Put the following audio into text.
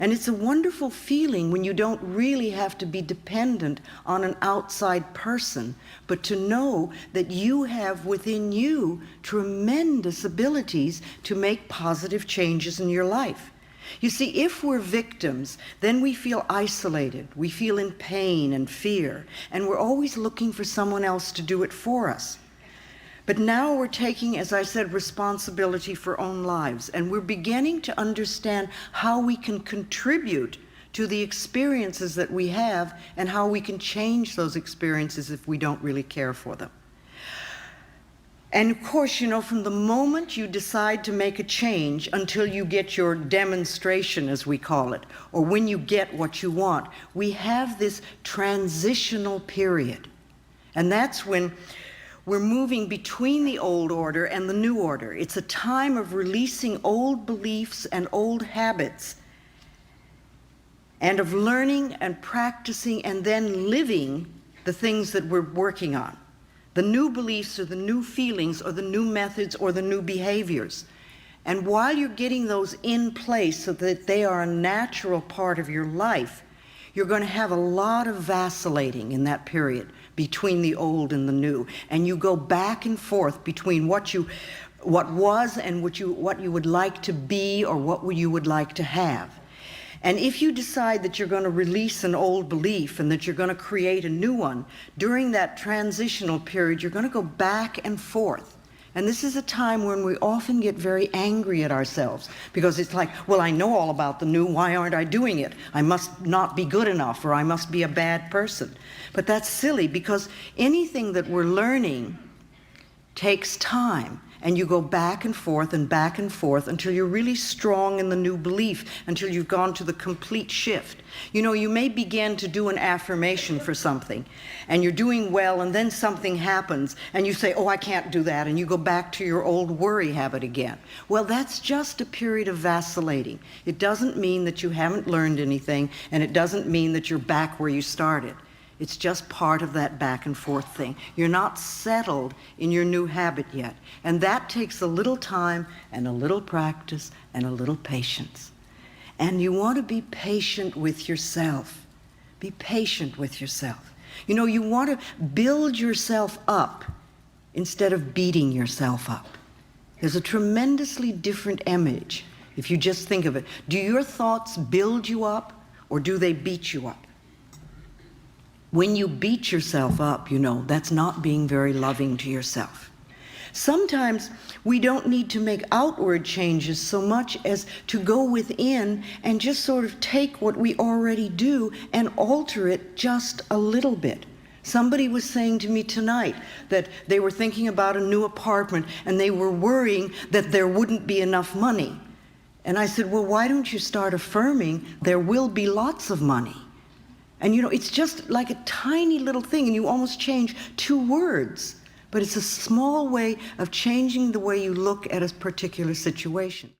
And it's a wonderful feeling when you don't really have to be dependent on an outside person, but to know that you have within you tremendous abilities to make positive changes in your life. You see, if we're victims, then we feel isolated, we feel in pain and fear, and we're always looking for someone else to do it for us. But now we're taking, as I said, responsibility for our own lives, and we're beginning to understand how we can contribute to the experiences that we have and how we can change those experiences if we don't really care for them. And of course, you know, from the moment you decide to make a change until you get your demonstration, as we call it, or when you get what you want, we have this transitional period. And that's when we're moving between the old order and the new order. It's a time of releasing old beliefs and old habits, and of learning and practicing and then living the things that we're working on. The new beliefs or the new feelings or the new methods or the new behaviors. And while you're getting those in place so that they are a natural part of your life, you're going to have a lot of vacillating in that period between the old and the new. And you go back and forth between what was and what you would like to be or what you would like to have. And if you decide that you're going to release an old belief and that you're going to create a new one, during that transitional period, you're going to go back and forth. And this is a time when we often get very angry at ourselves because it's like, well, I know all about the new, why aren't I doing it? I must not be good enough, or I must be a bad person. But that's silly, because anything that we're learning takes time. And you go back and forth until you're really strong in the new belief, until you've gone to the complete shift. You know, you may begin to do an affirmation for something, and you're doing well, and then something happens, and you say, oh, I can't do that, and you go back to your old worry habit again. Well, that's just a period of vacillating. It doesn't mean that you haven't learned anything, and it doesn't mean that you're back where you started. It's just part of that back and forth thing. You're not settled in your new habit yet. And that takes a little time and a little practice and a little patience. And you want to be patient with yourself. Be patient with yourself. You know, you want to build yourself up instead of beating yourself up. There's a tremendously different image if you just think of it. Do your thoughts build you up, or do they beat you up? When you beat yourself up, you know, that's not being very loving to yourself. Sometimes we don't need to make outward changes so much as to go within and just sort of take what we already do and alter it just a little bit. Somebody was saying to me tonight that they were thinking about a new apartment and they were worrying that there wouldn't be enough money. And I said, well, why don't you start affirming there will be lots of money? And you know, it's just like a tiny little thing, and you almost change 2 words. But it's a small way of changing the way you look at a particular situation.